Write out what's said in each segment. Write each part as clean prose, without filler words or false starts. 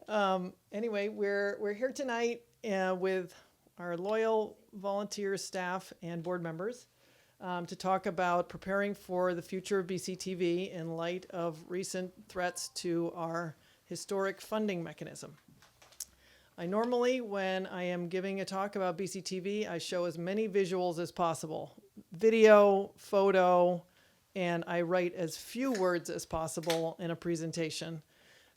Anyway, we're here tonight with our loyal volunteer staff and board members to talk about preparing for the future of BCTV in light of recent threats to our historic funding mechanism. I normally, when I am giving a talk about BCTV, I show as many visuals as possible. Video, photo, and I write as few words as possible in a presentation.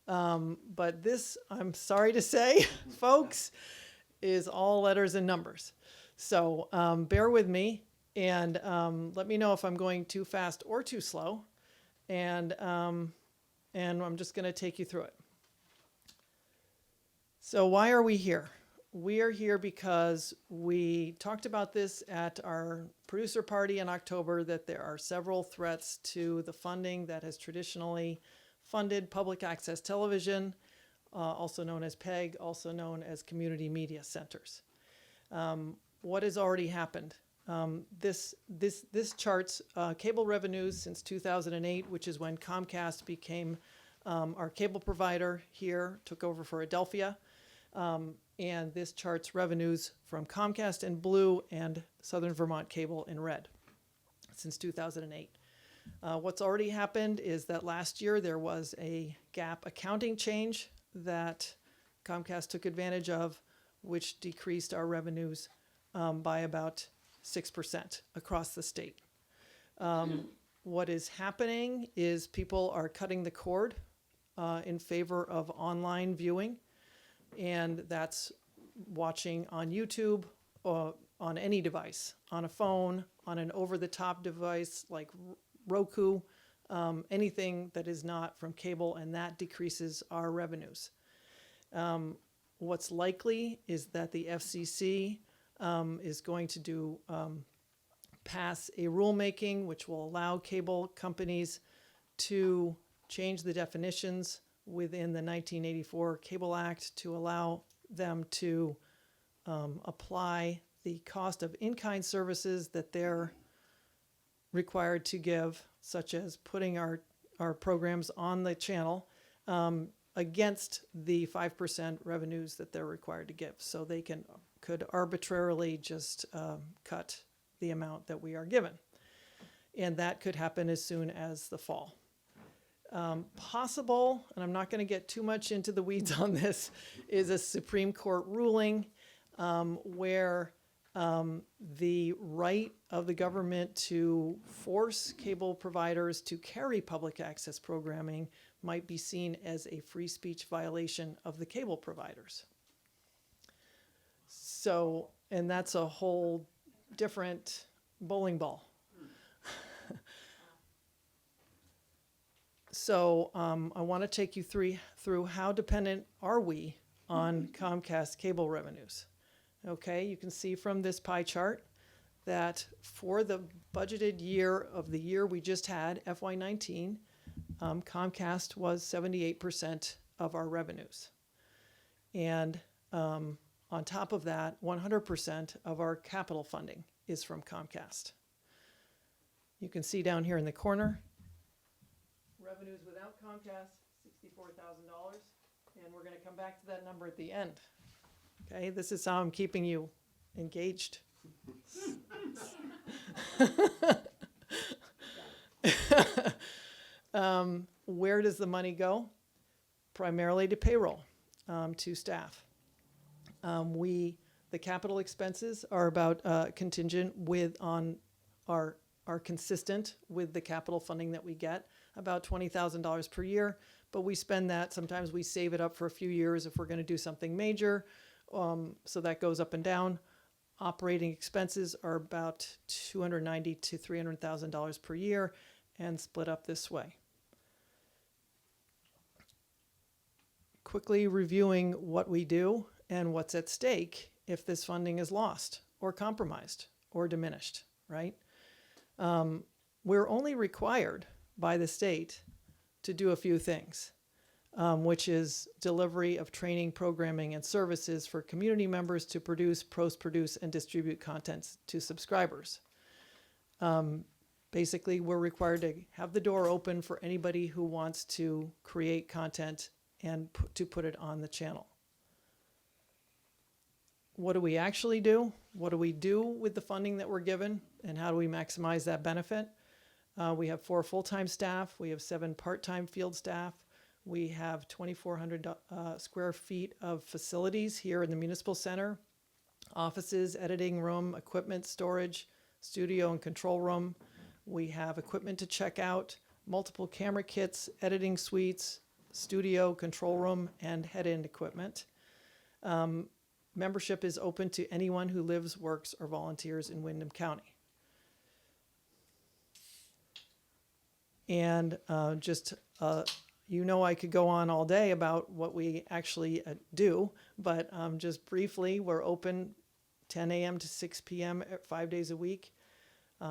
But this, I'm sorry to say, folks, is all letters and numbers. So bear with me and let me know if I'm going too fast or too slow. And I'm just going to take you through it. So why are we here? We are here because we talked about this at our producer party in October, that there are several threats to the funding that has traditionally funded public access television, also known as PEG, also known as community media centers. What has already happened? This charts cable revenues since 2008, which is when Comcast became our cable provider here, took over for Adelphia. And this charts revenues from Comcast in blue and Southern Vermont Cable in red since 2008. What's already happened is that last year there was a gap accounting change that Comcast took advantage of, which decreased our revenues by about 6% across the state. What is happening is people are cutting the cord in favor of online viewing. And that's watching on YouTube or on any device, on a phone, on an over-the-top device like Roku, anything that is not from cable, and that decreases our revenues. What's likely is that the FCC is going to pass a rulemaking which will allow cable companies to change the definitions within the 1984 Cable Act to allow them to apply the cost of in-kind services that they're required to give, such as putting our programs on the channel, against the 5% revenues that they're required to give. So they could arbitrarily just cut the amount that we are given. And that could happen as soon as the fall. Possible, and I'm not going to get too much into the weeds on this, is a Supreme Court ruling where the right of the government to force cable providers to carry public access programming might be seen as a free speech violation of the cable providers. So, and that's a whole different bowling ball. So I want to take you through how dependent are we on Comcast cable revenues. Okay, you can see from this pie chart that for the budgeted year of the year we just had, FY19, Comcast was 78% of our revenues. And on top of that, 100% of our capital funding is from Comcast. You can see down here in the corner, revenues without Comcast, $64,000, and we're going to come back to that number at the end. Okay, this is how I'm keeping you engaged. Where does the money go? Primarily to payroll, to staff. The capital expenses are about contingent are consistent with the capital funding that we get, about $20,000 per year, but we spend that. Sometimes we save it up for a few years if we're going to do something major, so that goes up and down. Operating expenses are about $290,000 to $300,000 per year and split up this way. Quickly reviewing what we do and what's at stake if this funding is lost or compromised or diminished, right? We're only required by the state to do a few things, which is delivery of training, programming, and services for community members to produce, post-produce, and distribute content to subscribers. Basically, we're required to have the door open for anybody who wants to create content and to put it on the channel. What do we actually do? What do we do with the funding that we're given, and how do we maximize that benefit? We have 4 full-time staff. We have 7 part-time field staff. We have 2,400 square feet of facilities here in the municipal center: offices, editing room, equipment storage, studio and control room. We have equipment to check out, multiple camera kits, editing suites, studio, control room, and head-end equipment. Membership is open to anyone who lives, works, or volunteers in Windham County. And I could go on all day about what we actually do, but just briefly, we're open 10 a.m. to 6 p.m. 5 days a week.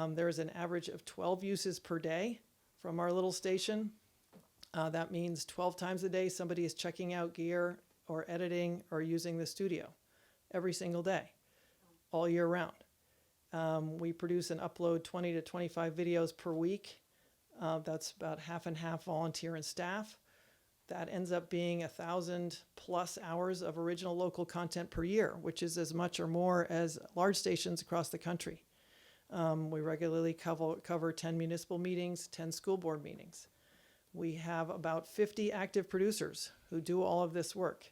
There is an average of 12 uses per day from our little station. That means 12 times a day somebody is checking out gear or editing or using the studio every single day, all year round. We produce and upload 20 to 25 videos per week. That's about half and half volunteer and staff. That ends up being 1,000 plus hours of original local content per year, which is as much or more as large stations across the country. We regularly cover 10 municipal meetings, 10 school board meetings. We have about 50 active producers who do all of this work,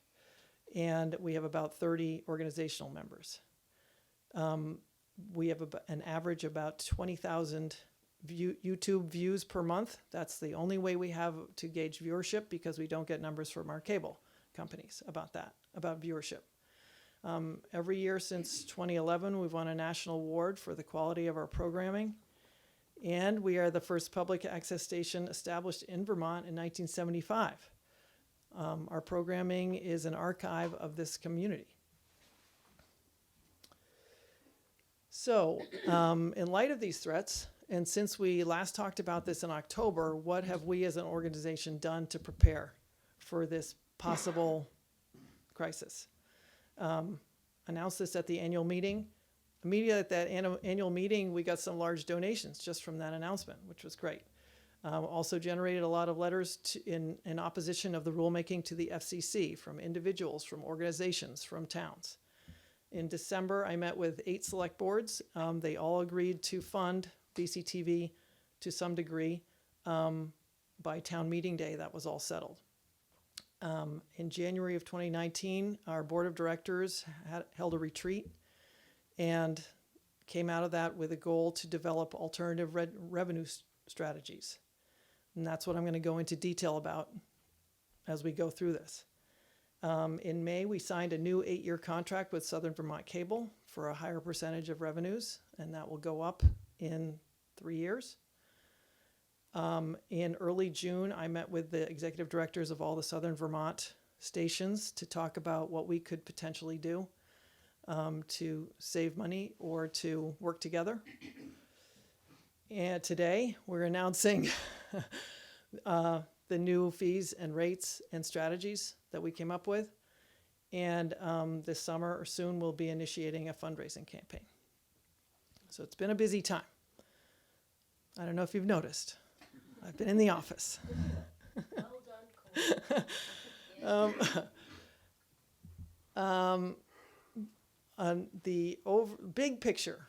and we have about 30 organizational members. We have an average about 20,000 YouTube views per month. That's the only way we have to gauge viewership, because we don't get numbers from our cable companies about viewership. Every year since 2011, we've won a national award for the quality of our programming. And we are the first public access station established in Vermont in 1975. Our programming is an archive of this community. So, in light of these threats, and since we last talked about this in October, what have we as an organization done to prepare for this possible crisis? Announced this at the annual meeting. Immediately at that annual meeting, we got some large donations just from that announcement, which was great. Also generated a lot of letters in opposition of the rulemaking to the FCC from individuals, from organizations, from towns. In December, I met with 8 select boards. They all agreed to fund BCTV to some degree. By town meeting day, that was all settled. In January of 2019, our board of directors held a retreat and came out of that with a goal to develop alternative revenue strategies. And that's what I'm going to go into detail about as we go through this. In May, we signed a new 8-year contract with Southern Vermont Cable for a higher percentage of revenues, and that will go up in 3 years. In early June, I met with the executive directors of all the Southern Vermont stations to talk about what we could potentially do to save money or to work together. And today, we're announcing the new fees and rates and strategies that we came up with. And this summer or soon, we'll be initiating a fundraising campaign. So it's been a busy time. I don't know if you've noticed. I've been in the office. Well done, Cole. On the big picture,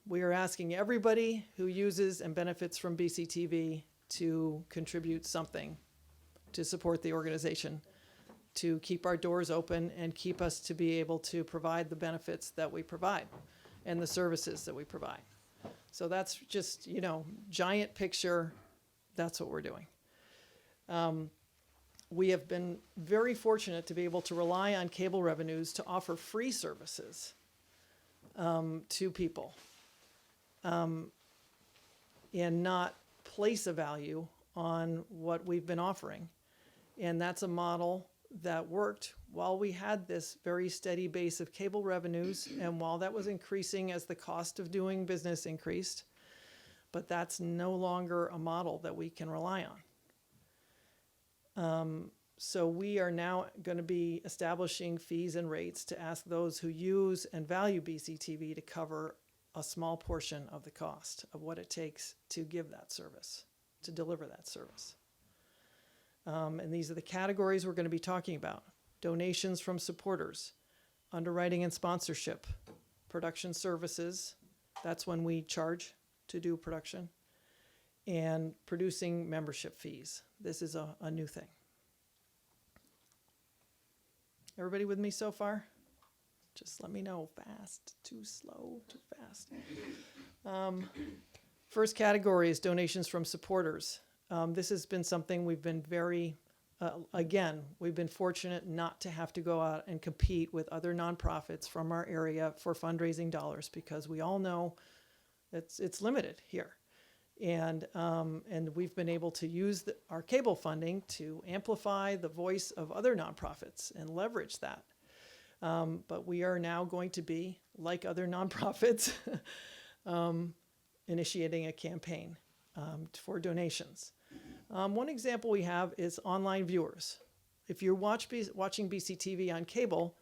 we are asking everybody who uses and benefits from BCTV to contribute something to support the organization, to keep our doors open and keep us to be able to provide the benefits that we provide and the services that we provide. So that's just, giant picture. That's what we're doing. We have been very fortunate to be able to rely on cable revenues to offer free services to people and not place a value on what we've been offering. And that's a model that worked while we had this very steady base of cable revenues, and while that was increasing as the cost of doing business increased. But that's no longer a model that we can rely on. So we are now going to be establishing fees and rates to ask those who use and value BCTV to cover a small portion of the cost of what it takes to give that service, to deliver that service. And these are the categories we're going to be talking about: donations from supporters, underwriting and sponsorship, production services, that's when we charge to do production, and producing membership fees. This is a new thing. Everybody with me so far? Just let me know. Fast, too slow, too fast. First category is donations from supporters. This has been something we've been we've been fortunate not to have to go out and compete with other nonprofits from our area for fundraising dollars, because we all know it's limited here. And we've been able to use our cable funding to amplify the voice of other nonprofits and leverage that. But we are now going to be, like other nonprofits, initiating a campaign for donations. One example we have is online viewers. If you're watching BCTV on cable,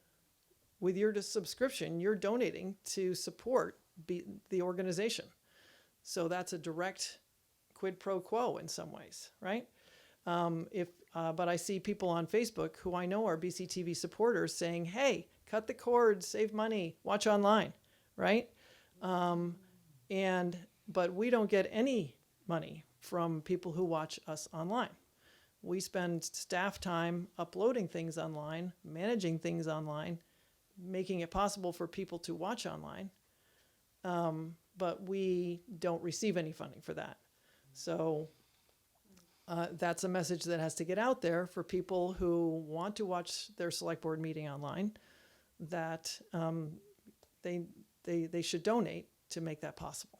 with your subscription, you're donating to support the organization. So that's a direct quid pro quo in some ways, right? But I see people on Facebook who I know are BCTV supporters saying, hey, cut the cord, save money, watch online, right? But we don't get any money from people who watch us online. We spend staff time uploading things online, managing things online, making it possible for people to watch online. But we don't receive any funding for that. So that's a message that has to get out there for people who want to watch their select board meeting online, that they should donate to make that possible.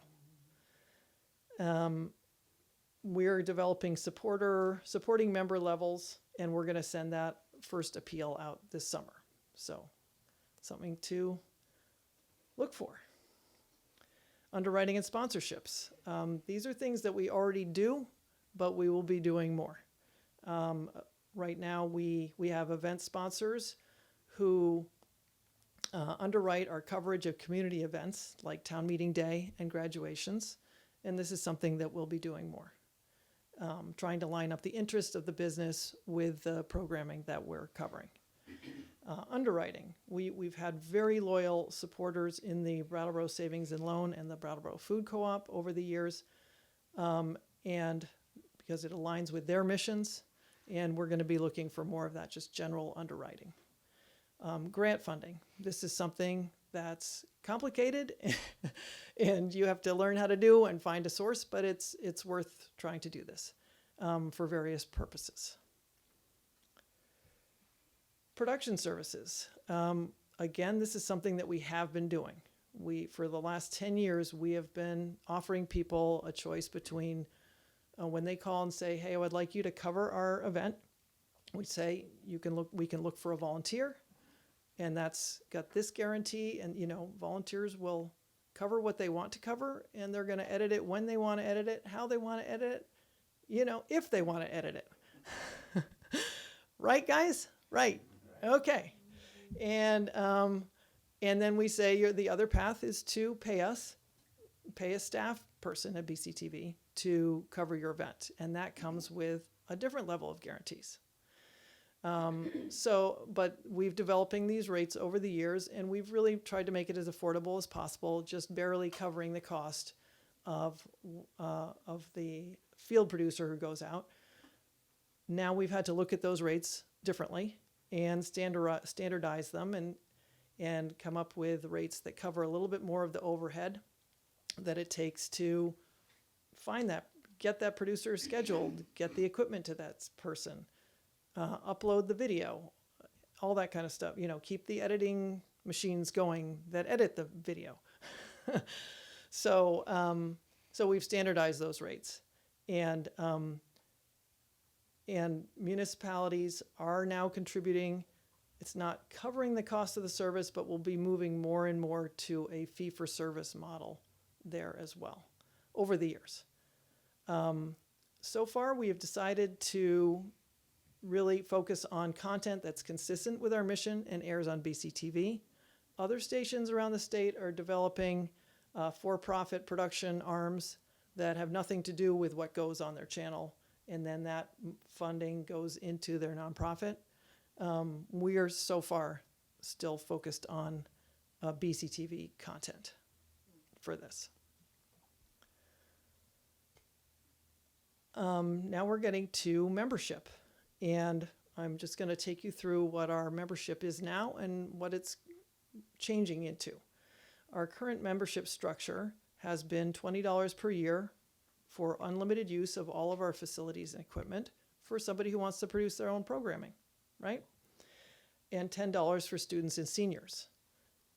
We're developing supporting member levels, and we're going to send that first appeal out this summer. So something to look for. Underwriting and sponsorships. These are things that we already do, but we will be doing more. Right now, we have event sponsors who underwrite our coverage of community events like town meeting day and graduations. And this is something that we'll be doing more. Trying to line up the interest of the business with the programming that we're covering. Underwriting. We've had very loyal supporters in the Brattleboro Savings and Loan and the Brattleboro Food Co-op over the years, and because it aligns with their missions, and we're going to be looking for more of that, just general underwriting. Grant funding. This is something that's complicated and you have to learn how to do and find a source, but it's worth trying to do this for various purposes. Production services. Again, this is something that we have been doing. For the last 10 years, we have been offering people a choice between when they call and say, hey, I would like you to cover our event. We say, we can look for a volunteer, and that's got this guarantee, and volunteers will cover what they want to cover, and they're going to edit it when they want to edit it, how they want to edit it, if they want to edit it. Right, guys? Right. Okay. And then we say the other path is to pay a staff person at BCTV to cover your event. And that comes with a different level of guarantees. But we've developing these rates over the years, and we've really tried to make it as affordable as possible, just barely covering the cost of the field producer who goes out. Now we've had to look at those rates differently and standardize them and come up with rates that cover a little bit more of the overhead that it takes to get that producer scheduled, get the equipment to that person, upload the video, all that kind of stuff. Keep the editing machines going that edit the video. So we've standardized those rates, and municipalities are now contributing. It's not covering the cost of the service, but we'll be moving more and more to a fee-for-service model there as well over the years. So far, we have decided to really focus on content that's consistent with our mission and airs on BCTV. Other stations around the state are developing for-profit production arms that have nothing to do with what goes on their channel and then that funding goes into their nonprofit. We are so far still focused on BCTV content for this. Now we're getting to membership, and I'm just going to take you through what our membership is now and what it's changing into. Our current membership structure has been $20 per year for unlimited use of all of our facilities and equipment for somebody who wants to produce their own programming, right? And $10 for students and seniors.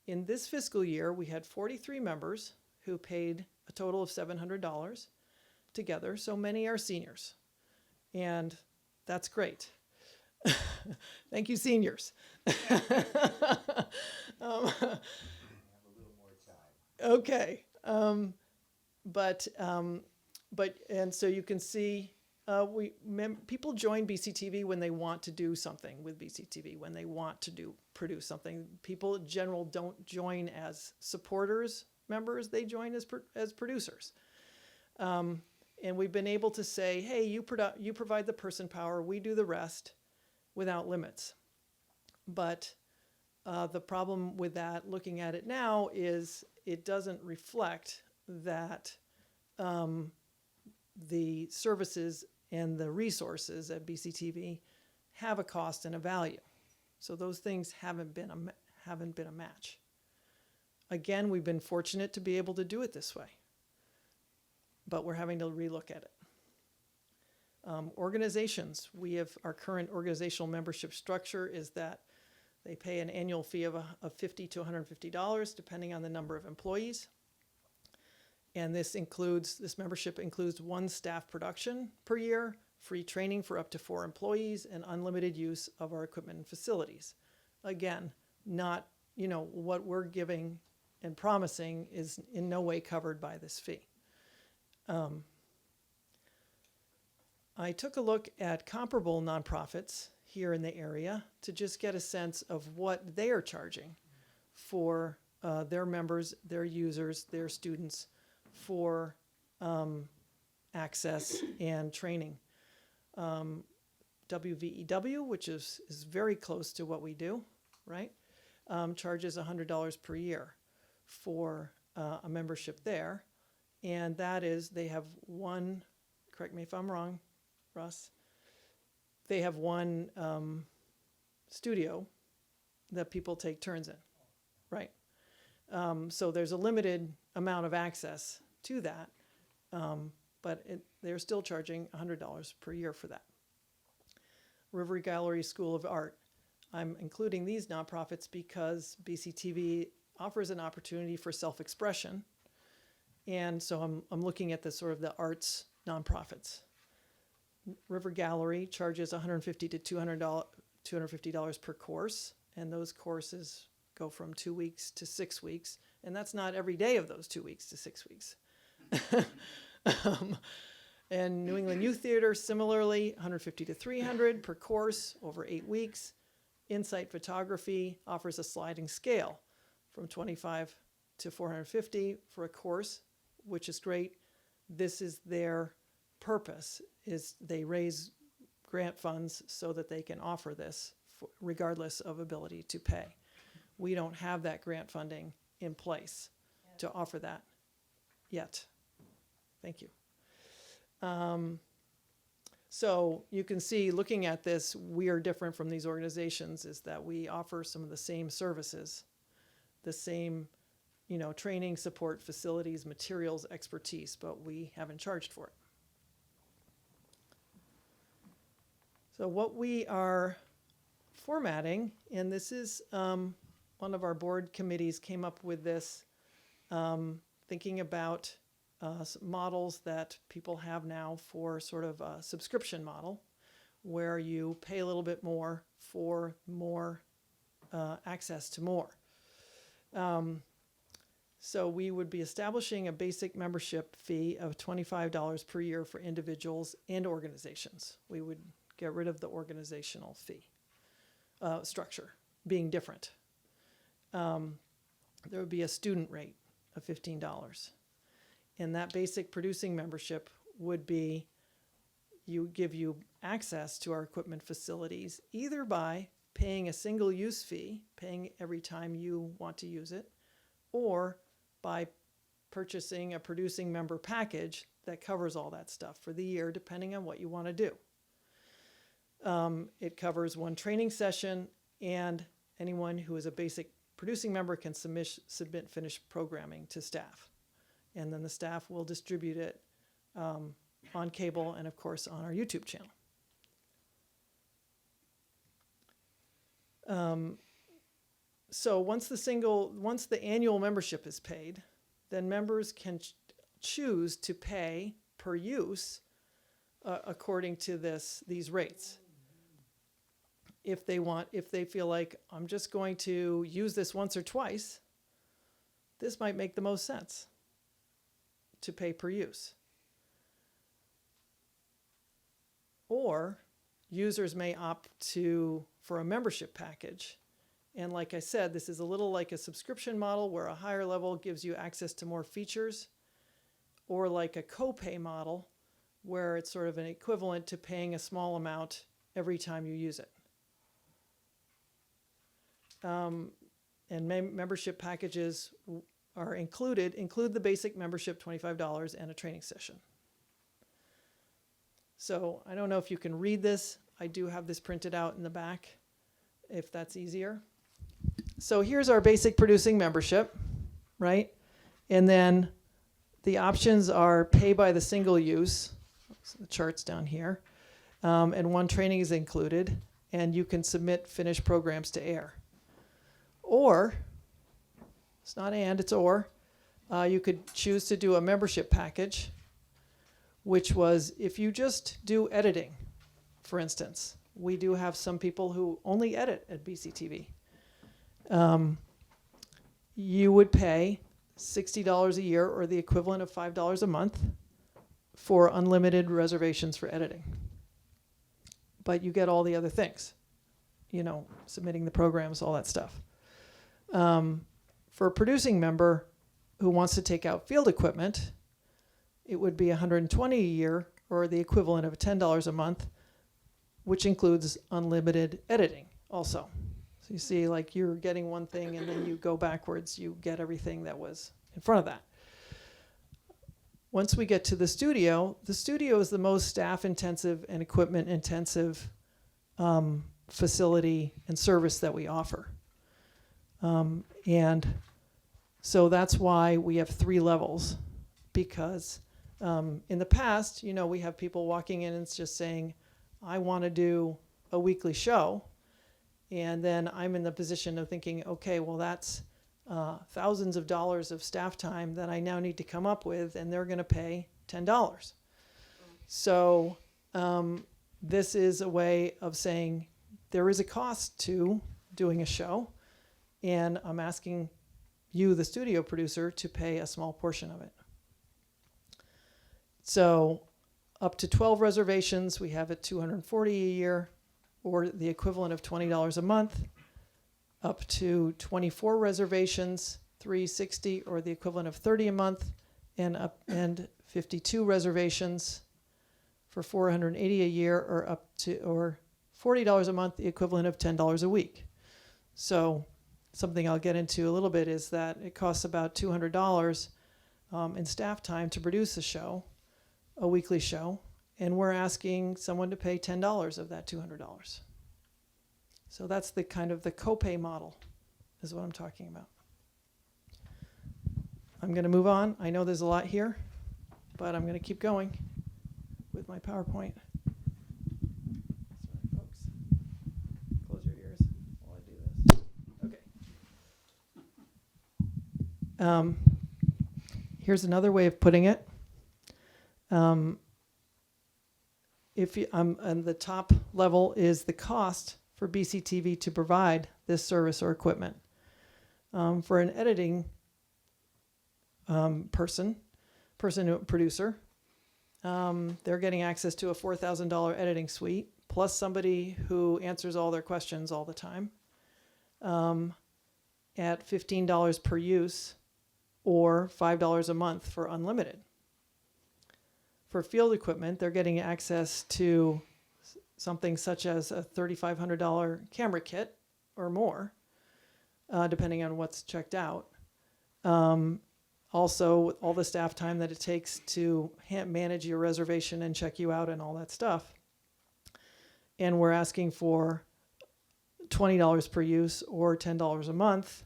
In this fiscal year, we had 43 members who paid a total of $700 together, so many are seniors, and that's great. Thank you, seniors. Okay, but and so you can see people join BCTV when they want to do something with BCTV, when they want to produce something. People in general don't join as supporters, members, they join as producers. And we've been able to say, hey, you provide the person power, we do the rest without limits. But the problem with that, looking at it now, is it doesn't reflect that the services and the resources at BCTV have a cost and a value. So those things haven't been a match. Again, we've been fortunate to be able to do it this way, but we're having to relook at it. Organizations, our current organizational membership structure is that they pay an annual fee of $50 to $150, depending on the number of employees. And this membership includes 1 staff production per year, free training for up to 4 employees, and unlimited use of our equipment and facilities. Again, not, what we're giving and promising is in no way covered by this fee. I took a look at comparable nonprofits here in the area to just get a sense of what they are charging for their members, their users, their students for access and training. WVEW, which is very close to what we do, right? Charges $100 per year for a membership there. And that is, they have one, correct me if I'm wrong, Russ, they have one studio that people take turns in, right? So there's a limited amount of access to that, but they're still charging $100 per year for that. River Gallery School of Art. I'm including these nonprofits because BCTV offers an opportunity for self-expression. And so I'm looking at the sort of the arts nonprofits. River Gallery charges $150 to $250 per course, and those courses go from 2 weeks to 6 weeks, and that's not every day of those 2 weeks to 6 weeks. And New England Youth Theater, similarly, $150 to $300 per course over 8 weeks. Insight Photography offers a sliding scale from $25 to $450 for a course, which is great. This is their purpose, is they raise grant funds so that they can offer this regardless of ability to pay. We don't have that grant funding in place to offer that yet. Thank you. So you can see, looking at this, we are different from these organizations is that we offer some of the same services, the same, training, support, facilities, materials, expertise, but we haven't charged for it. So what we are formatting, and this is one of our board committees came up with this, thinking about models that people have now for sort of a subscription model where you pay a little bit more for more access to more. So we would be establishing a basic membership fee of $25 per year for individuals and organizations. We would get rid of the organizational fee structure being different. There would be a student rate of $15. And that basic producing membership would be, give you access to our equipment facilities either by paying a single use fee, paying every time you want to use it, or by purchasing a producing member package that covers all that stuff for the year, depending on what you want to do. It covers one training session, and anyone who is a basic producing member can submit finished programming to staff. And then the staff will distribute it on cable and, of course, on our YouTube channel. So once the annual membership is paid, then members can choose to pay per use according to these rates. If they feel like, I'm just going to use this once or twice, this might make the most sense to pay per use. Or users may opt for a membership package. And like I said, this is a little like a subscription model where a higher level gives you access to more features, or like a copay model where it's sort of an equivalent to paying a small amount every time you use it. And membership packages are include the basic membership, $25, and a training session. So I don't know if you can read this. I do have this printed out in the back, if that's easier. So here's our basic producing membership, right? And then the options are pay by the single use, so the chart's down here, and one training is included, and you can submit finished programs to air. Or, it's not and, it's or, you could choose to do a membership package, which was if you just do editing, for instance. We do have some people who only edit at BCTV. You would pay $60 a year, or the equivalent of $5 a month, for unlimited reservations for editing. But you get all the other things, submitting the programs, all that stuff. For a producing member who wants to take out field equipment, it would be $120 a year, or the equivalent of $10 a month, which includes unlimited editing also. So you see, like, you're getting one thing and then you go backwards, you get everything that was in front of that. Once we get to the studio is the most staff-intensive and equipment-intensive facility and service that we offer. And so that's why we have 3 levels, because in the past, we have people walking in and just saying, I want to do a weekly show. And then I'm in the position of thinking, okay, well, that's thousands of dollars of staff time that I now need to come up with, and they're going to pay $10. So this is a way of saying there is a cost to doing a show, and I'm asking you, the studio producer, to pay a small portion of it. So up to 12 reservations, we have at $240 a year, or the equivalent of $20 a month. Up to 24 reservations, $360, or the equivalent of $30 a month, and 52 reservations for $480 a year, or $40 a month, the equivalent of $10 a week. So something I'll get into a little bit is that it costs about $200 in staff time to produce a weekly show, and we're asking someone to pay $10 of that $200. So that's the kind of the copay model is what I'm talking about. I'm going to move on. I know there's a lot here, but I'm going to keep going with my PowerPoint. Sorry, folks. Close your ears while I do this. Okay. Here's another way of putting it. If you, and the top level is the cost for BCTV to provide this service or equipment. For an editing producer, they're getting access to a $4,000 editing suite, plus somebody who answers all their questions all the time, at $15 per use, or $5 a month for unlimited. For field equipment, they're getting access to something such as a $3,500 camera kit or more, depending on what's checked out. Also, all the staff time that it takes to manage your reservation and check you out and all that stuff. And we're asking for $20 per use or $10 a month,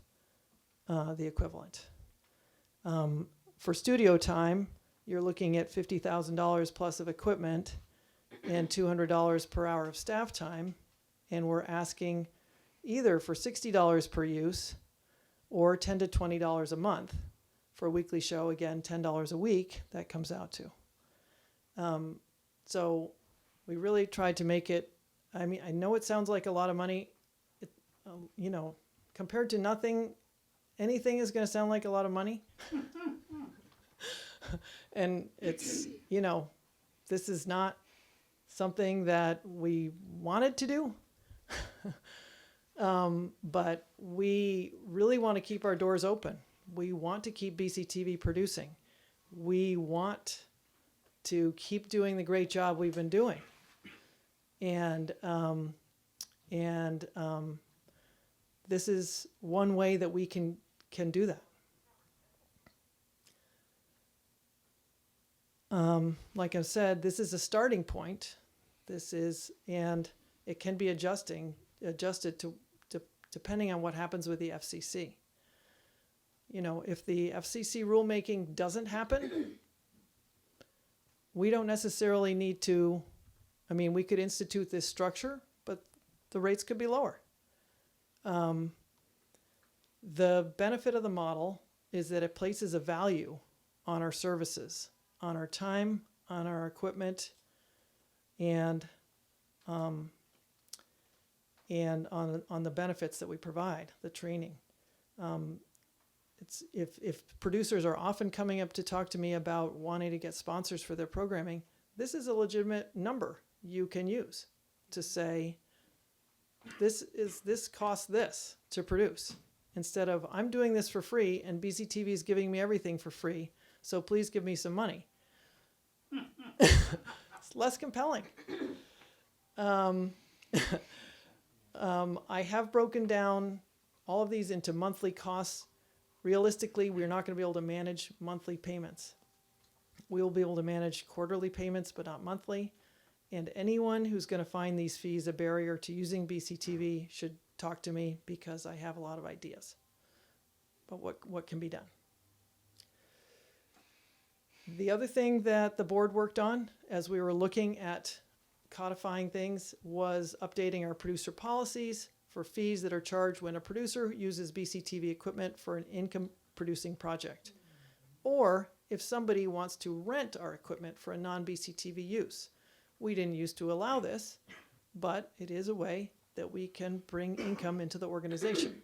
the equivalent. For studio time, you're looking at $50,000 plus of equipment and $200 per hour of staff time. And we're asking either for $60 per use or $10 to $20 a month. For a weekly show, again, $10 a week, that comes out to. So we really tried to make it, I mean, I know it sounds like a lot of money, compared to nothing, anything is going to sound like a lot of money. And it's, this is not something that we wanted to do. But we really want to keep our doors open. We want to keep BCTV producing. We want to keep doing the great job we've been doing. And this is one way that we can do that. Like I said, this is a starting point. And it can be adjusted to depending on what happens with the FCC. If the FCC rulemaking doesn't happen, we don't necessarily need to, we could institute this structure, but the rates could be lower. The benefit of the model is that it places a value on our services, on our time, on our equipment, and on the benefits that we provide, the training. If producers are often coming up to talk to me about wanting to get sponsors for their programming, this is a legitimate number you can use to say, this costs this to produce, instead of I'm doing this for free and BCTV is giving me everything for free, so please give me some money. It's less compelling. I have broken down all of these into monthly costs. Realistically, we're not going to be able to manage monthly payments. We will be able to manage quarterly payments, but not monthly. And anyone who's going to find these fees a barrier to using BCTV should talk to me, because I have a lot of ideas about what can be done. The other thing that the board worked on as we were looking at codifying things was updating our producer policies for fees that are charged when a producer uses BCTV equipment for an income-producing project, or if somebody wants to rent our equipment for a non-BCTV use. We didn't used to allow this, but it is a way that we can bring income into the organization.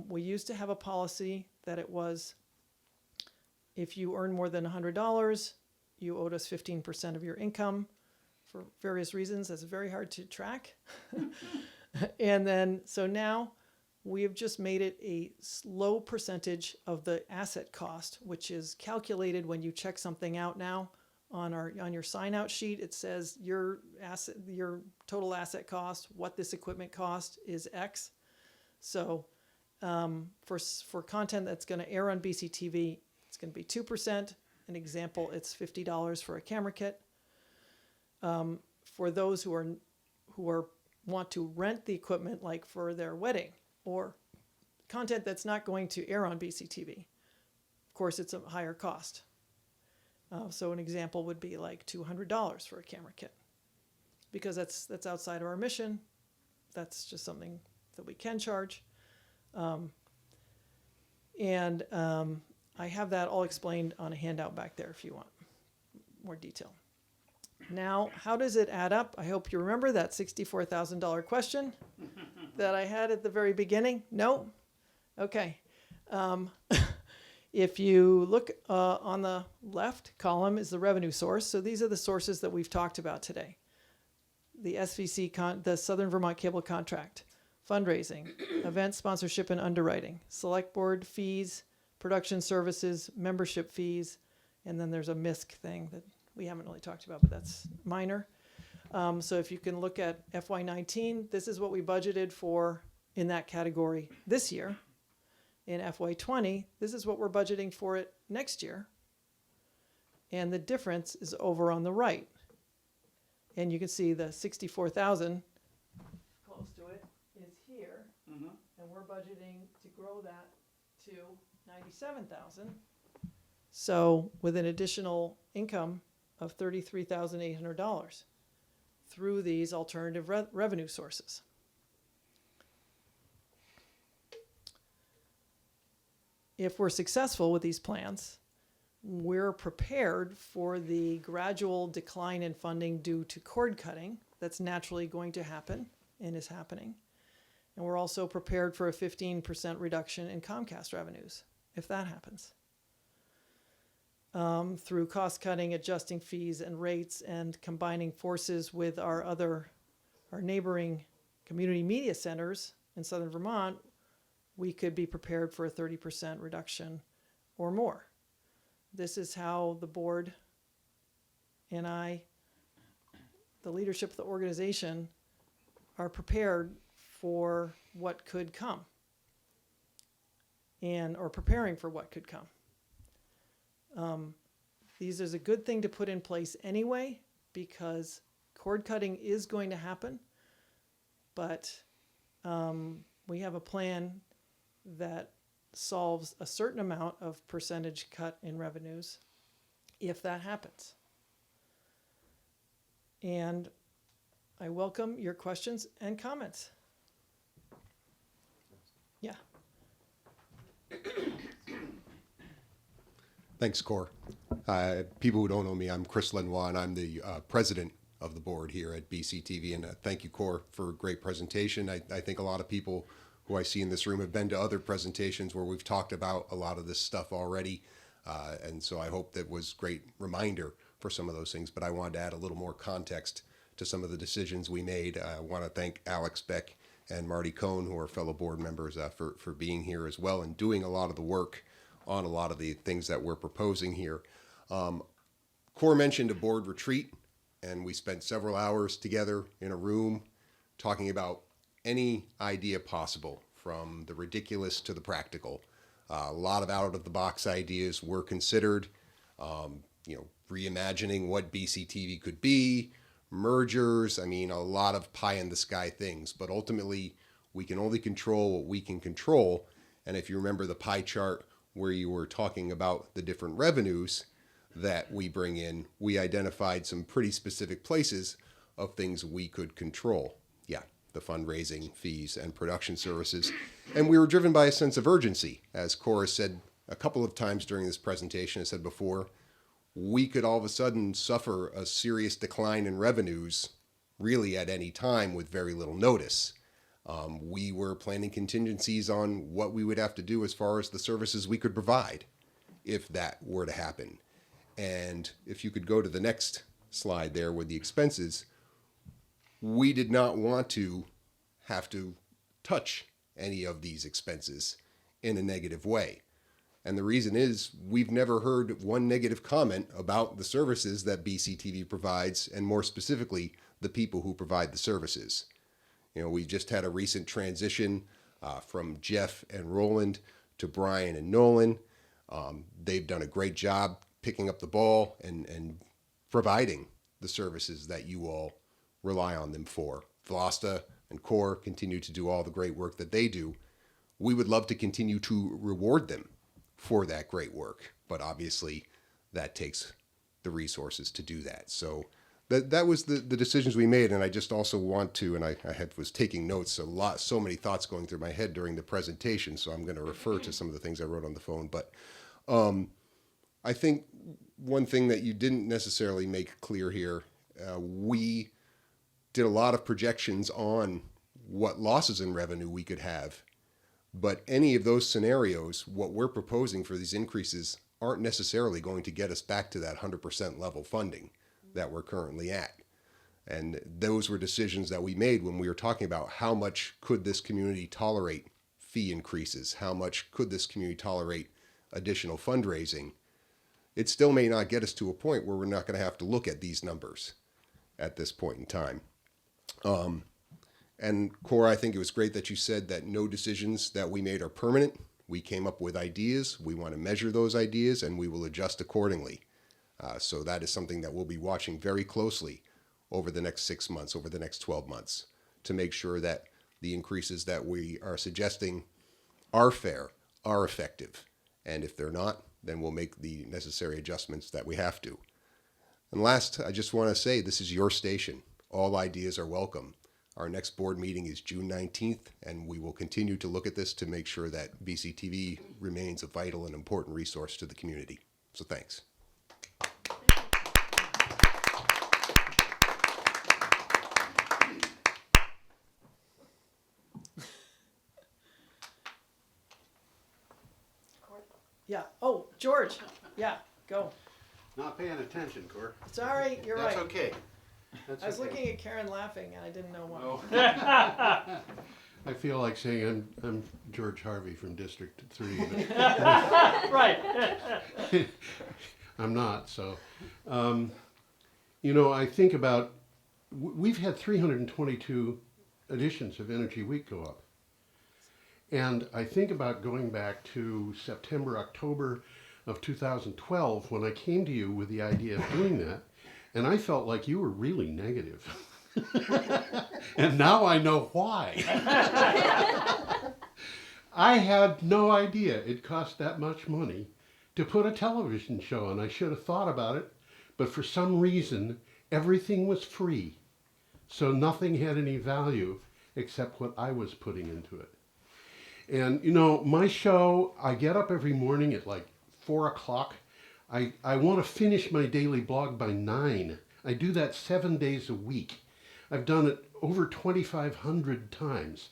We used to have a policy that it was, if you earn more than $100, you owed us 15% of your income. For various reasons, that's very hard to track. And then, so now we have just made it a low percentage of the asset cost, which is calculated when you check something out now on your sign out sheet. It says your total asset cost, what this equipment cost is X. So for content that's going to air on BCTV, it's going to be 2%. An example, it's $50 for a camera kit. For those who want to rent the equipment, like for their wedding or content that's not going to air on BCTV, of course, it's a higher cost. So an example would be like $200 for a camera kit, because that's outside of our mission. That's just something that we can charge. I have that all explained on a handout back there if you want more detail. Now, how does it add up? I hope you remember that $64,000 question that I had at the very beginning. No? Okay. If you look on the left column is the revenue source. So these are the sources that we've talked about today. The SVC, the Southern Vermont Cable Contract, fundraising, event sponsorship and underwriting, select board fees, production services, membership fees, And then there's a MISC thing that we haven't really talked about, but that's minor. So if you can look at FY19, this is what we budgeted for in that category this year. In FY20, this is what we're budgeting for it next year. And the difference is over on the right. And you can see the 64,000 close to it is here. And we're budgeting to grow that to 97,000. So with an additional income of $33,800 through these alternative revenue sources. If we're successful with these plans, we're prepared for the gradual decline in funding due to cord cutting that's naturally going to happen and is happening. And we're also prepared for a 15% reduction in Comcast revenues, if that happens. Through cost cutting, adjusting fees and rates, and combining forces with our neighboring community media centers in Southern Vermont, we could be prepared for a 30% reduction or more. This is how the board and I, the leadership of the organization, are prepared for what could come or preparing for what could come. These is a good thing to put in place anyway, because cord cutting is going to happen, but we have a plan that solves a certain amount of percentage cut in revenues if that happens. And I welcome your questions and comments. Yeah. Thanks, Cor. People who don't know me, I'm Chris Lenoir, and I'm the president of the board here at BCTV. And thank you, Cor, for a great presentation. I think a lot of people who I see in this room have been to other presentations where we've talked about a lot of this stuff already. And so I hope that was a great reminder for some of those things. But I wanted to add a little more context to some of the decisions we made. I want to thank Alex Beck and Marty Cohn, who are fellow board members, for being here as well and doing a lot of the work on a lot of the things that we're proposing here. Cor mentioned a board retreat, and we spent several hours together in a room talking about any idea possible, from the ridiculous to the practical. A lot of out-of-the-box ideas were considered, reimagining what BCTV could be, mergers, a lot of pie-in-the-sky things. But ultimately, we can only control what we can control. And if you remember the pie chart where you were talking about the different revenues that we bring in, we identified some pretty specific places of things we could control. Yeah, the fundraising, fees, and production services. And we were driven by a sense of urgency. As Cora said a couple of times during this presentation, I said before, we could all of a sudden suffer a serious decline in revenues really at any time with very little notice. We were planning contingencies on what we would have to do as far as the services we could provide if that were to happen. And if you could go to the next slide there with the expenses, we did not want to have to touch any of these expenses in a negative way. And the reason is we've never heard one negative comment about the services that BCTV provides, and more specifically, the people who provide the services. We just had a recent transition from Jeff and Roland to Brian and Nolan. They've done a great job picking up the ball and providing the services that you all rely on them for. Vlasta and Core continue to do all the great work that they do. We would love to continue to reward them for that great work, but obviously that takes the resources to do that. So that was the decisions we made. And I just also want to, and I was taking notes, so many thoughts going through my head during the presentation, so I'm going to refer to some of the things I wrote on the phone. But I think one thing that you didn't necessarily make clear here, we did a lot of projections on what losses in revenue we could have. But any of those scenarios, what we're proposing for these increases aren't necessarily going to get us back to that 100% level funding that we're currently at. And those were decisions that we made when we were talking about how much could this community tolerate fee increases? How much could this community tolerate additional fundraising? it still may not get us to a point where we're not going to have to look at these numbers at this point in time. And Cora, I think it was great that you said that no decisions that we made are permanent. We came up with ideas. We want to measure those ideas, and we will adjust accordingly. So that is something that we'll be watching very closely over the next 6 months, over the next 12 months, to make sure that the increases that we are suggesting are fair, are effective. And if they're not, then we'll make the necessary adjustments that we have to. And last, I just want to say this is your station. All ideas are welcome. Our next board meeting is June 19th, and we will continue to look at this to make sure that BCTV remains a vital and important resource to the community. So thanks. Yeah. Oh, George. Yeah, go. Not paying attention, Cor. It's all right. You're That's right. okay. That's I was okay. looking at Karen laughing, and I didn't know why. Oh. I feel like saying I'm George Harvey from District 3, but Right. I'm not. So, you know, I think about we've had 322 editions of Energy Week go up. And I think about going back to September, October of 2012 when I came to you with the idea of doing that. And I felt like you were really negative. And now I know why. I had no idea it cost that much money to put a television show on. I should have thought about it. But for some reason, everything was free. So nothing had any value except what I was putting into it. And, you know, my show, I get up every morning at like 4 o'clock. I want to finish my daily blog by 9. I do that 7 days a week. I've done it over 2,500 times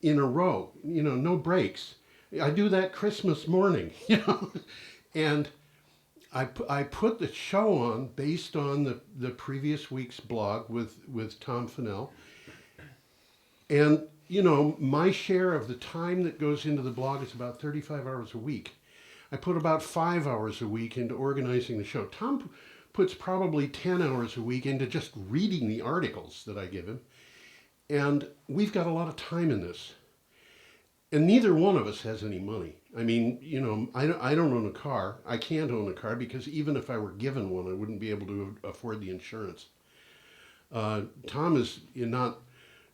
in a row, you know, no breaks. I do that Christmas morning, you know. And I put the show on based on the previous week's blog with Tom Fennell. And, you know, my share of the time that goes into the blog is about 35 hours a week. I put about 5 hours a week into organizing the show. Tom puts probably 10 hours a week into just reading the articles that I give him. And we've got a lot of time in this. And neither one of us has any money. I mean, you know, I don't own a car. I can't own a car because even if I were given one, I wouldn't be able to afford the insurance. Tom is not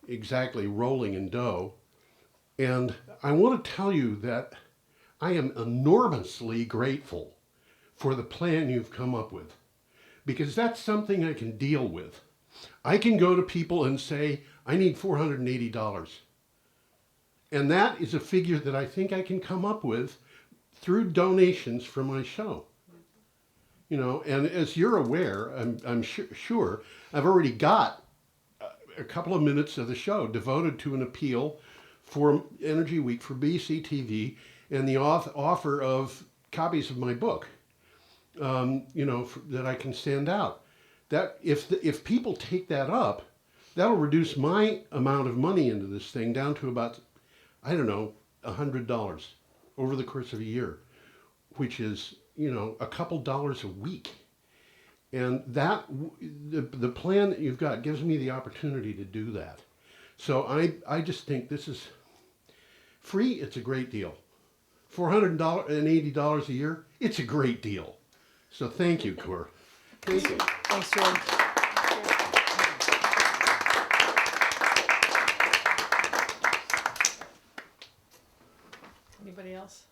exactly rolling in dough. And I want to tell you that I am enormously grateful for the plan you've come up with, because that's something I can deal with. I can go to people and say, I need $480. And that is a figure that I think I can come up with through donations from my show. You know, and as you're aware, I'm sure, I've already got a couple of minutes of the show devoted to an appeal for Energy Week for BCTV and the offer of copies of my book, you know, that I can send out. That if people take that up, that'll reduce my amount of money into this thing down to about, I don't know, $100 over the course of a year, which is, you know, a couple dollars a week. And that the plan that you've got gives me the opportunity to do that. So I just think this is free. It's a great deal. $480 a year. It's a great deal. So thank you, Cor. Thank you. Thanks, George. Anybody else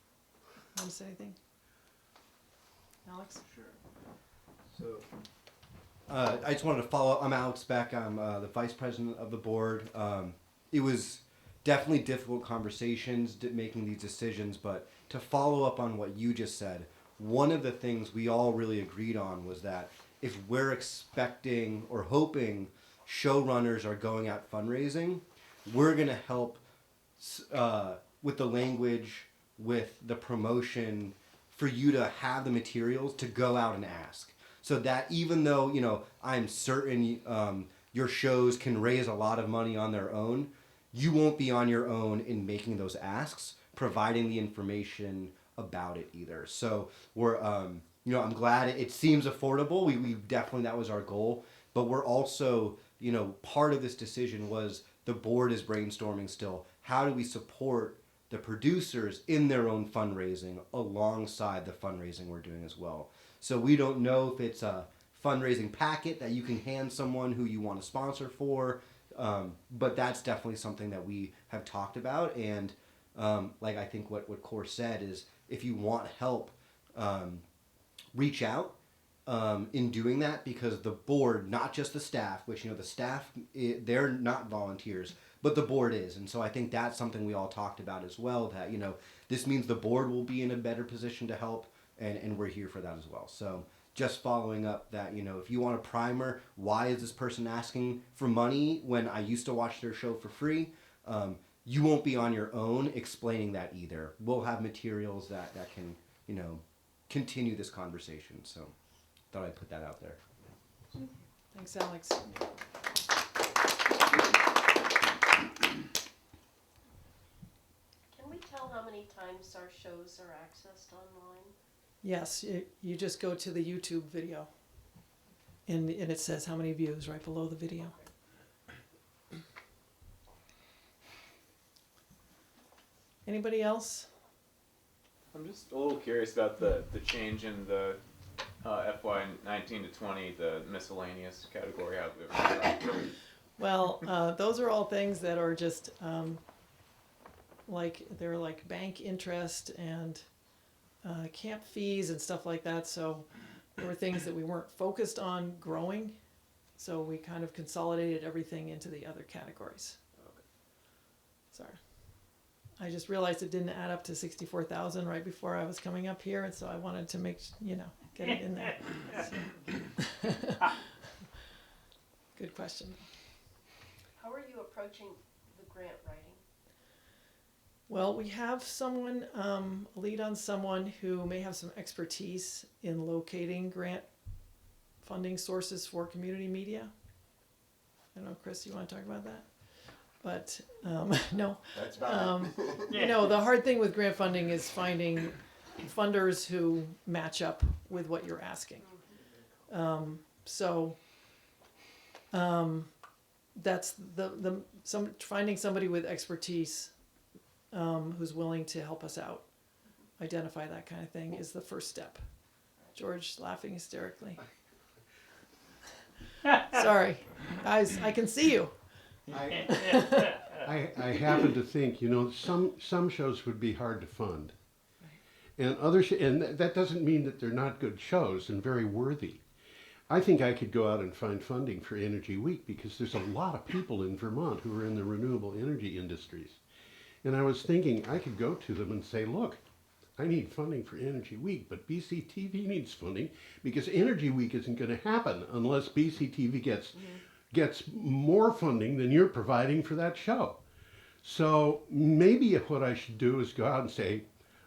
want to say anything? Alex? Sure. So, I just wanted to follow up. I'm Alex Beck. I'm the vice president of the board. It was definitely difficult conversations making these decisions, but to follow up on what you just said, one of the things we all really agreed on was that if we're expecting or hoping showrunners are going out fundraising, we're going to help with the language, with the promotion, for you to have the materials to go out and ask. So that even though, you know, I'm certain your shows can raise a lot of money on their own, you won't be on your own in making those asks, providing the information about it either. So we're you know, I'm glad it seems affordable. We definitely, that was our goal. But we're also, you know, part of this decision was the board is brainstorming still. How do we support the producers in their own fundraising alongside the fundraising we're doing as well? So we don't know if it's a fundraising packet that you can hand someone who you want to sponsor for, but that's definitely something that we have talked about. And like I think what Core said is, if you want help, reach out in doing that, because the board, not just the staff, which, you know, the staff, they're not volunteers, but the board is. And so I think that's something we all talked about as well, that, you know, this means the board will be in a better position to help, and we're here for that as well. So just following up that, you know, if you want a primer, why is this person asking for money when I used to watch their show for free? You won't be on your own explaining that either. We'll have materials that can, you know, continue this conversation. So thought I'd put that out there. Thanks, Alex. Can we tell how many times our shows are accessed online? Yes, you just go to the YouTube video, and it says how many views right below the video. Anybody else? I'm just a little curious about the change in the FY 19 to 20, the miscellaneous category. Well, those are all things that are just they're like bank interest and camp fees and stuff like that. So there were things that we weren't focused on growing, so we kind of consolidated everything into the other categories. Okay. Sorry. I just realized it didn't add up to 64,000 right before I was coming up here, and so I wanted to make, get it in there. So. Good question. How are you approaching the grant writing? Well, we have someone, a lead on someone who may have some expertise in locating grant funding sources for community media. I don't know, Chris, you want to talk about that? But no. That's about The hard thing with grant funding is finding funders who match up with what you're asking. That's finding somebody with expertise who's willing to help us out, identify that kind of thing, is the first step. George laughing hysterically. Sorry, guys, I can see you. I happen to think, some shows would be hard to fund, and and that doesn't mean that they're not good shows and very worthy. I think I could go out and find funding for Energy Week, because there's a lot of people in Vermont who are in the renewable energy industries. And I was thinking I could go to them and say, look, I need funding for Energy Week, but BCTV needs funding, because Energy Week isn't going to happen unless BCTV gets more funding than you're providing for that show. So maybe what I should do is go out and say,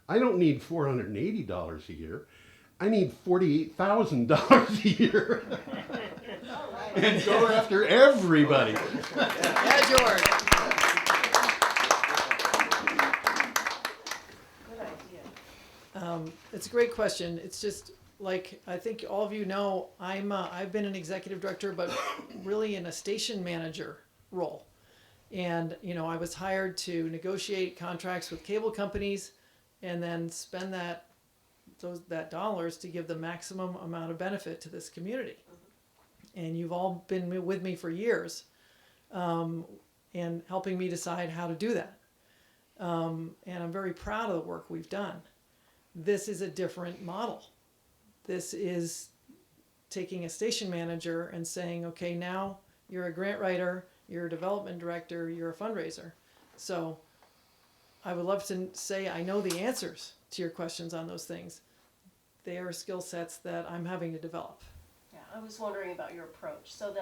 I don't need $480 a year. I need $48,000 a year. And go after everybody. Yeah, George. Good idea. It's a great question. It's just like, I think all of you know, I've been an executive director, but really in a station manager role. And, I was hired to negotiate contracts with cable companies and then spend that dollars to give the maximum amount of benefit to this community. And you've all been with me for years, and helping me decide how to do that. And I'm very proud of the work we've done. This is a different model. This is taking a station manager and saying, okay, now you're a grant writer, you're a development director, you're a fundraiser. So I would love to say I know the answers to your questions on those things. They are skill sets that I'm having to develop. Yeah, I was wondering about your approach. So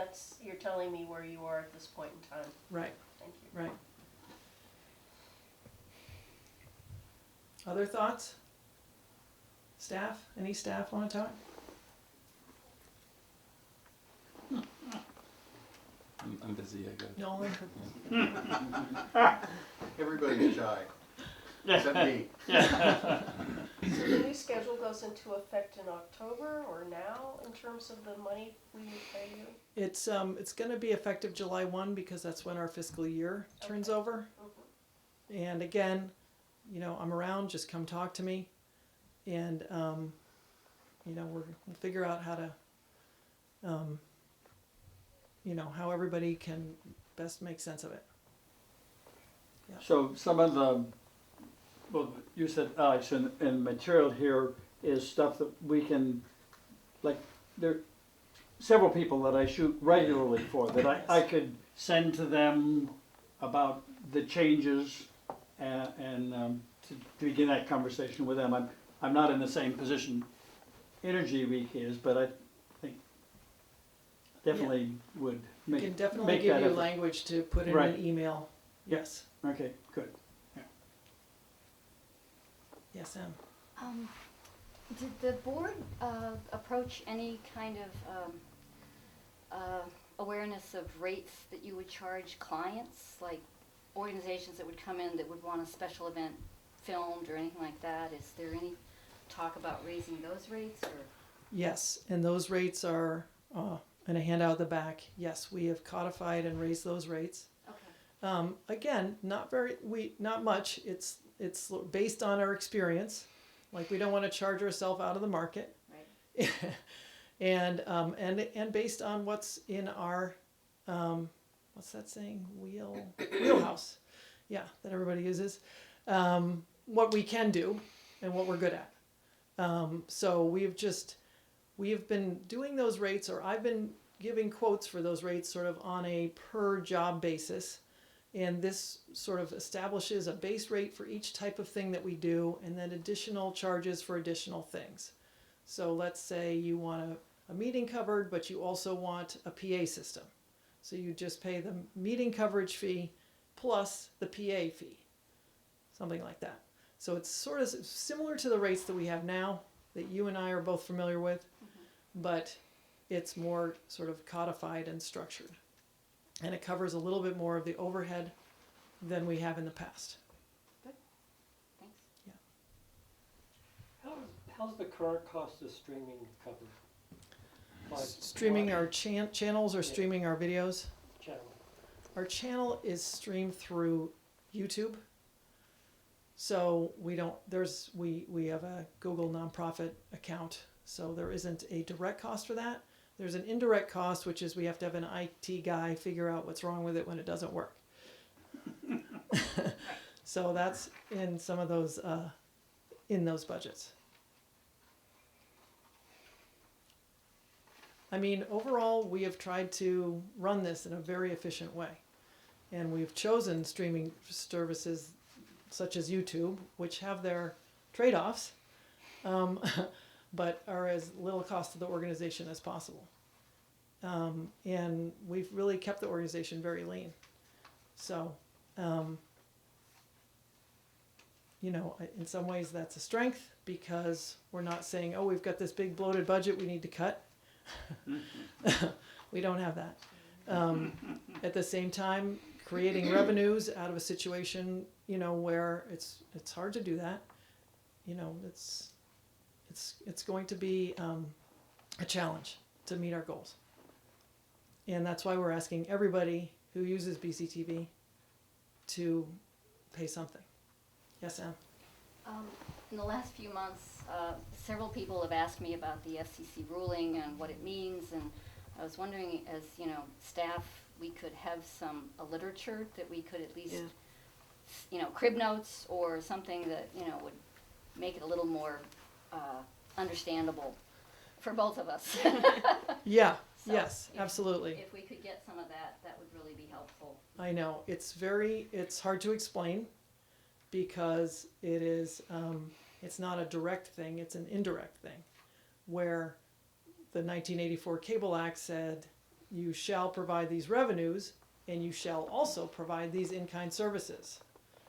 you're telling me where you are at this point in time. Right, Thank you. right. Other thoughts? Staff? Any staff want to talk? I'm busy, I guess. Nolan? Everybody's shy. Except me. So the new schedule goes into effect in October or now in terms of the money we would pay you? It's going to be effective July 1 because that's when our fiscal year turns Okay. over. And again, you know, I'm around, just come talk to me. And, you know, we'll figure out how to, you know, how everybody can best make sense of it. So some of the, well, you said, Alex, and material here is stuff that we can, like, there, several people that I shoot regularly for, that I could send to them about the changes and to begin that conversation with them. I'm not in the same position Energy Week is, but I think definitely would We make, can definitely make give that you effort. language to put in Right. an email. Yes. Okay, good. Yes, Sam. Did the board approach any kind of awareness of rates that you would charge clients, like organizations that would come in that would want a special event filmed or anything like that? Is there any talk about raising those rates, or? Yes, and those rates are, in a handout at the back. Yes, we have codified and raised those rates. Okay. Again, not much. It's based on our experience. Like, we don't want to charge ourselves out of the market. Right. and based on what's in our, what's that saying? Wheelhouse. Yeah, that everybody uses. What we can do and what we're good at. So we've been doing those rates, or I've been giving quotes for those rates sort of on a per job basis. And this sort of establishes a base rate for each type of thing that we do, and then additional charges for additional things. So let's say you want a meeting covered, but you also want a PA system. So you just pay the meeting coverage fee plus the PA fee, something like that. So it's sort of similar to the rates that we have now, that you and I are both familiar with, but it's more sort of codified and structured. And it covers a little bit more of the overhead than we have in the past. Thanks. How's the current cost of streaming covered? Like Streaming our channels or Yeah. streaming our videos? channel? Our channel is streamed through YouTube. So we have a Google nonprofit account, so there isn't a direct cost for that. There's an indirect cost, which is we have to have an IT guy figure out what's wrong with it when it doesn't work. So that's in some of those, in those budgets. I mean, overall, we have tried to run this in a very efficient way. And we've chosen streaming services such as YouTube, which have their trade-offs, but are as little cost to the organization as possible. And we've really kept the organization very lean. So, you know, in some ways that's a strength, because we're not saying, oh, we've got this big bloated budget we need to cut. We don't have that. At the same time, creating revenues out of a situation, you know, where it's hard to do that. You know, it's going to be a challenge to meet our goals. And that's why we're asking everybody who uses BCTV to pay something. Yes, Ann? In the last few months, several people have asked me about the FCC ruling and what it means, and I was wondering, as you know, staff, we could have a literature that we could at least, you know, crib notes or something that, you know, would make it a little more understandable for both of us. Yeah, So yes, absolutely. If we could get some of that, that would really be helpful. I know, it's hard to explain, because it is, it's not a direct thing, it's an indirect thing, where the 1984 Cable Act said, you shall provide these revenues, and you shall also provide these in-kind services.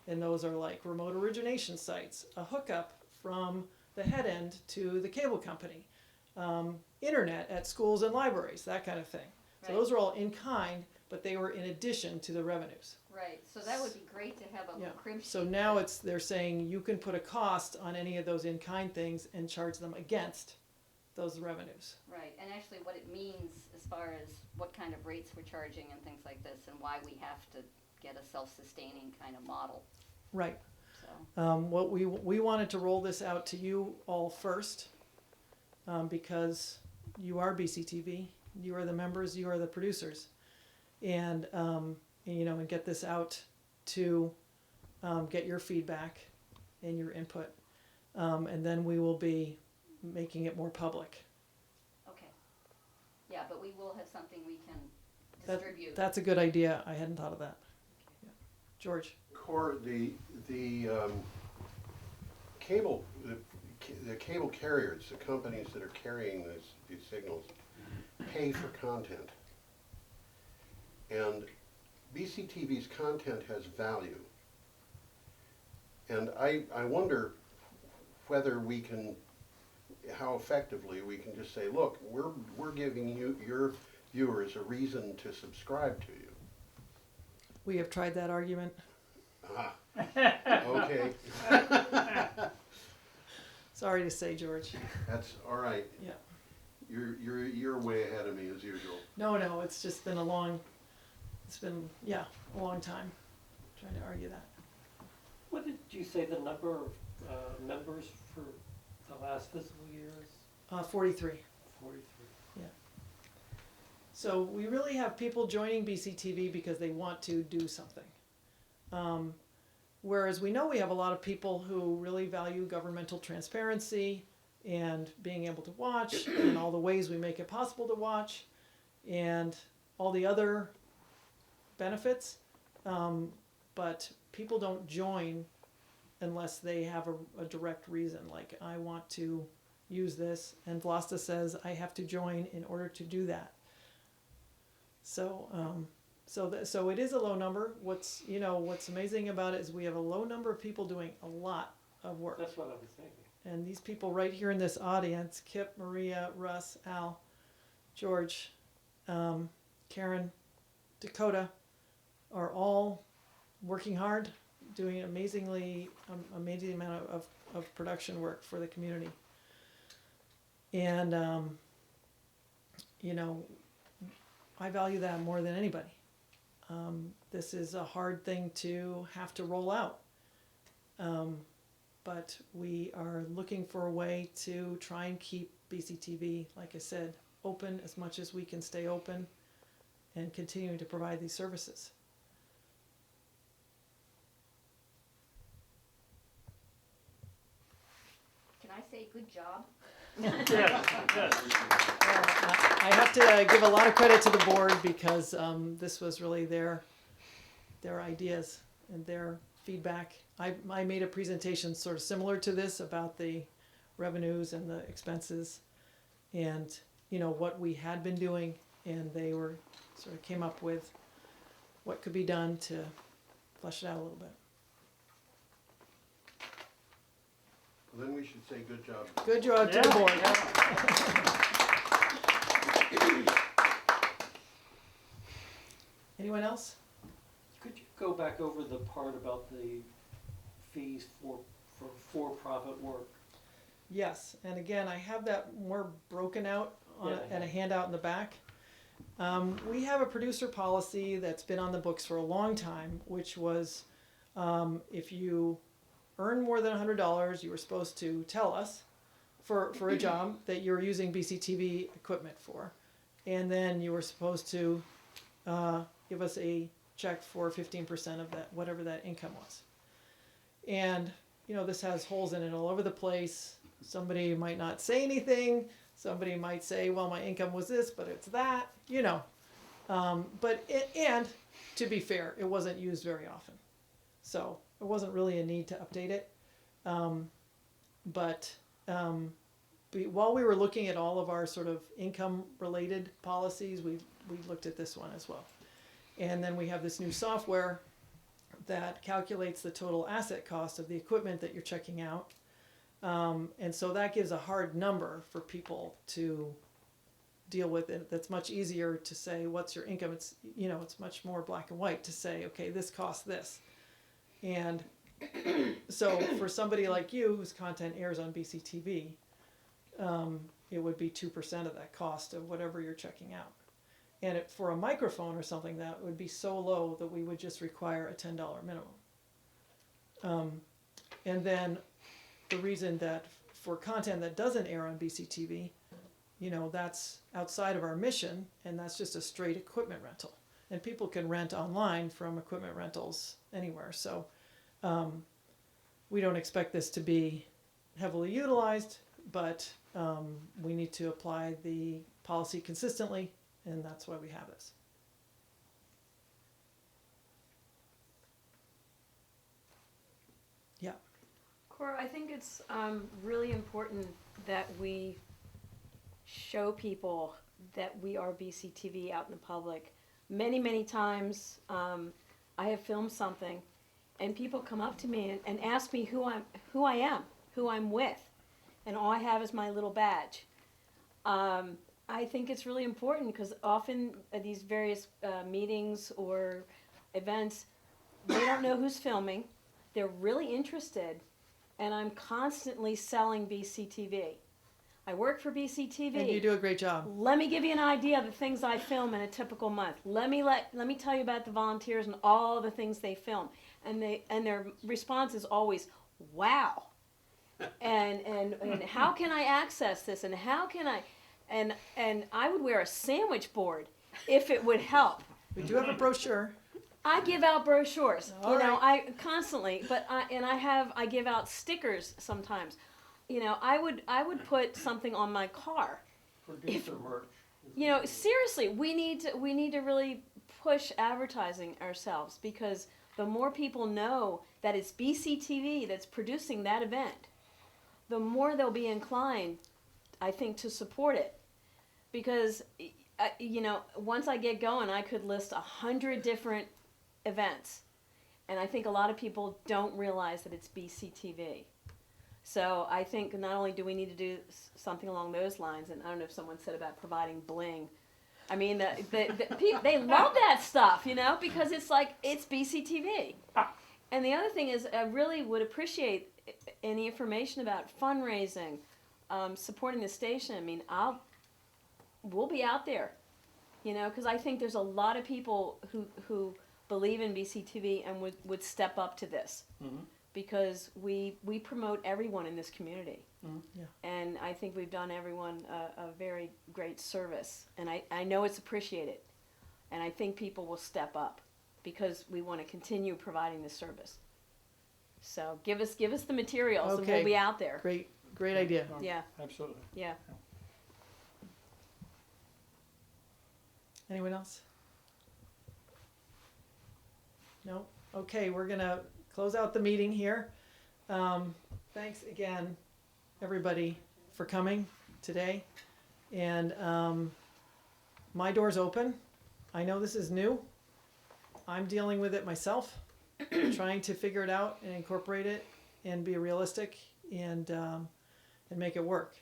And those are like remote origination sites, a hookup from the head end to the cable company, internet at schools and libraries, that kind of thing. So Right. those are all in kind, but they were in addition to the revenues. Right, so that would be great to have a Yeah. little crib sheet. So now they're saying you can put a cost on any of those in-kind things and charge them against those revenues. Right, and actually what it means as far as what kind of rates we're charging and things like this, and why we have to get a self-sustaining kind of model, Right. so. What we wanted to roll this out to you all first, because you are BCTV, you are the members, you are the producers, and and get this out to get your feedback and your input, and then we will be making it more public. Okay. Yeah, but we will have something we can That- distribute. That's a good idea. I hadn't thought of that. Yeah. George. The cable carriers, the companies that are carrying these signals, pay for content. And BCTV's content has value. And I wonder whether we can, how effectively we can just say, look, we're giving you, your viewers, a reason to subscribe to you. We have tried that argument. Ah, okay, Sorry to say, George. that's all right. Yeah. You're way ahead of me as usual. No, it's just been a long time trying to argue that. What did you say the number of members for the last fiscal year is? 43. 43. So we really have people joining BCTV because they want to do something. Whereas we know we have a lot of people who really value governmental transparency and being able to watch and all the ways we make it possible to watch and all the other benefits. But people don't join unless they have a direct reason, like I want to use this, and Vlasta says I have to join in order to do that. So so it is a low number. What's amazing about it is we have a low number of people doing a lot of work. That's what I was thinking. And these people right here in this audience, Kip, Maria, Russ, Al, George, Karen, Dakota, are all working hard, doing an amazing amount of production work for the community. And, I value that more than anybody. This is a hard thing to have to roll out. But we are looking for a way to try and keep BCTV, like I said, open as much as we can stay open and continuing to provide these services. Can I say good job? I have to give a lot of credit to the board because this was really their ideas and their feedback. I made a presentation sort of similar to this about the revenues and the expenses and what we had been doing, and they were sort of came up with what could be done to flesh it out a little bit. Well, then we should say good job. Good job to the board. Anyone else? Could you go back over the part about the fees for for-profit work? Yes, and again, I have that more broken out Yeah. and a handout in the back. We have a producer policy that's been on the books for a long time, which was if you earn more than $100, you were supposed to tell us for a job that you were using BCTV equipment for, and then you were supposed to give us a check for 15% of that, whatever that income was. And this has holes in it all over the place. Somebody might not say anything. Somebody might say, well, my income was this, but it's that, and to be fair, it wasn't used very often. So there wasn't really a need to update it. While we were looking at all of our sort of income related policies, we looked at this one as well. And then we have this new software that calculates the total asset cost of the equipment that you're checking out. And so that gives a hard number for people to deal with it. That's much easier to say, what's your income? It's, you know, it's much more black and white to say, okay, this costs this. And so for somebody like you whose content airs on BCTV, it would be 2% of that cost of whatever you're checking out. And for a microphone or something, that would be so low that we would just require a $10 minimum. And then the reason that for content that doesn't air on BCTV, you know, that's outside of our mission, and that's just a straight equipment rental. And people can rent online from equipment rentals anywhere. So we don't expect this to be heavily utilized, but we need to apply the policy consistently, and that's why we have this. Yeah. Cora, I think it's really important that we show people that we are BCTV out in the public. Many, many times I have filmed something and people come up to me and ask me who I am, who I'm with, and all I have is my little badge. I think it's really important because often at these various meetings or events, they don't know who's filming. They're really interested, and I'm constantly selling BCTV. I work for BCTV. And you do a great job. Let me give you an idea of the things I film in a typical month. Let me tell you about the volunteers and all the things they film. And their response is always, wow. And how can I access this? And how can I? And I would wear a sandwich board if it would help. We do have a brochure. I give out brochures, All right. I constantly, but I give out stickers sometimes. You know, I would put something on my car. Producer merch. You know, seriously, we need to really push advertising ourselves, because the more people know that it's BCTV that's producing that event, the more they'll be inclined, I think, to support it. Because, you know, once I get going, I could list 100 different events. And I think a lot of people don't realize that it's BCTV. So I think not only do we need to do something along those lines, and I don't know if someone said about providing bling. I mean, people, they love that stuff, you know, because it's like, it's BCTV. And the other thing is, I really would appreciate any information about fundraising, supporting the station. I mean, we'll be out there, you know, because I think there's a lot of people who believe in BCTV and would step up to this. Mm-hmm. Because we promote everyone in this community. Mm-hmm. Yeah. And I think we've done everyone a very great service. And I know it's appreciated. And I think people will step up because we want to continue providing this service. So give us the materials and Okay. we'll be out there. Great idea. Yeah, Absolutely. yeah. Anyone else? No? Okay, we're gonna close out the meeting here. Thanks again, everybody, for coming today. And my door's open. I know this is new. I'm dealing with it myself, trying to figure it out and incorporate it and be realistic and make it work.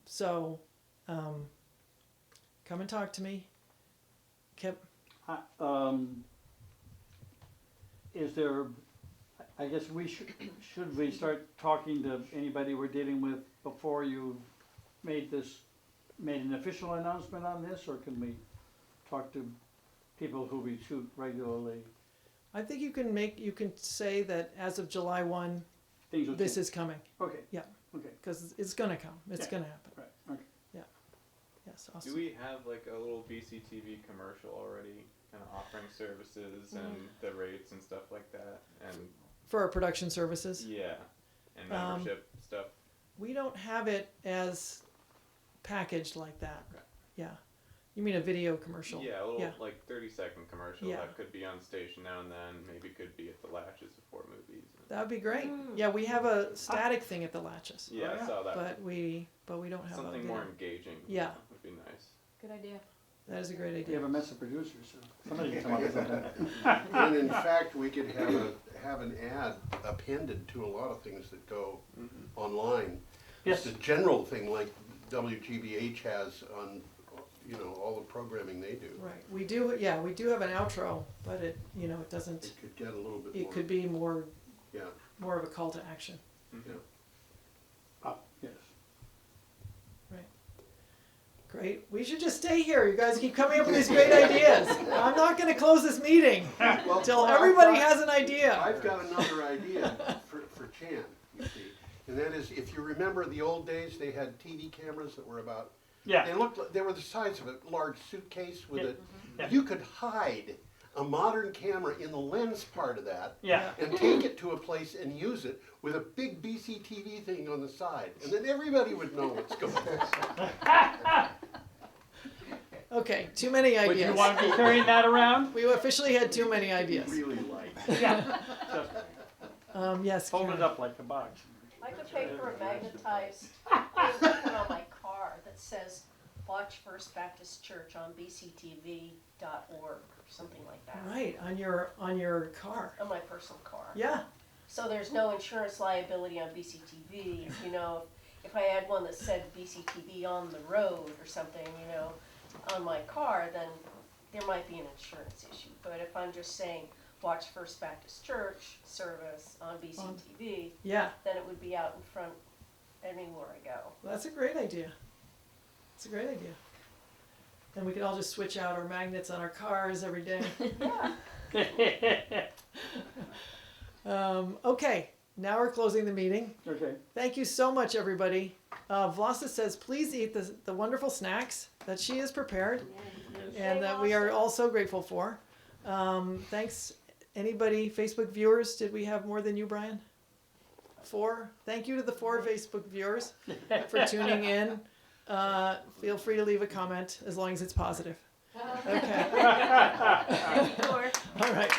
So come and talk to me. Kip? Is there, I guess should we start talking to anybody we're dealing with before you made an official announcement on this, or can we talk to people who we shoot regularly? I think you can say that as of July 1, Things will this change. is coming, Okay. Yeah. Okay. because it's gonna come. It's Yeah. gonna happen. Right. Okay. Yes, Do awesome. we have like a little BCTV commercial already, kind of offering services and the rates and stuff like that, and For our production services, yeah, and membership stuff? we don't have it as packaged like that. Okay. Yeah. You mean a video commercial? Yeah, a little Yeah. like 30-second commercial Yeah. that could be on station now and then. Maybe could be at the Latches before movies. That would be great. Yeah, we have a static thing at the Latches, Yeah, I saw that. but we don't have Something a more video. engaging. Yeah. would be nice. Good idea. That is a great We idea. haven't met the producer, so somebody can come up with something. And in fact, we could have an ad appended to a lot of things that go online. Yes. Just a general thing like WGBH has on, you know, all the programming they do. Right, we do have an outro, but it, you know, it doesn't, It could get a little bit it more. could be more Yeah, of a call to action. yeah. Yes. Great. We should just stay here. You guys keep coming up with these great ideas. I'm not going to close this meeting until everybody has an idea. I've got another idea for Chan, you see. And that is, if you remember the old days, they had TV cameras that were about, Yeah. they looked like, they were the size of a large suitcase with Yeah. it. Yeah. You could hide a modern camera in the lens part of that Yeah. and take it to a place and use it with a big BCTV thing on the side. And then everybody would know what's going on. Okay, too many Would ideas. you want to be carrying that around? We officially had too many ideas. Really like. Yeah. Just Yes, hold Karen. it up like a box. I could pay for a magnetized thing to put on my car that says, "Watch First Baptist Church on bctv.org," or something like that. Right, on your car. On my personal car. Yeah. So there's no insurance liability on BCTV. You know, if I had one that said BCTV on the road or something, you know, on my car, then there might be an insurance issue. But if I'm just saying, "Watch First Baptist Church service on BCTV," Yeah. then it would be out in front anywhere I go. That's a great idea. It's a great idea. Then we could all just switch out our magnets on our cars every day. Okay, now we're closing the meeting. Okay. Thank you so much, everybody. Vlasta says, please eat the wonderful snacks that she has prepared and that we are all so grateful for. Thanks, anybody, Facebook viewers. Did we have more than you, Brian? 4. Thank you to the 4 Facebook viewers for tuning in. Feel free to leave a comment as long as it's positive. Okay. All right.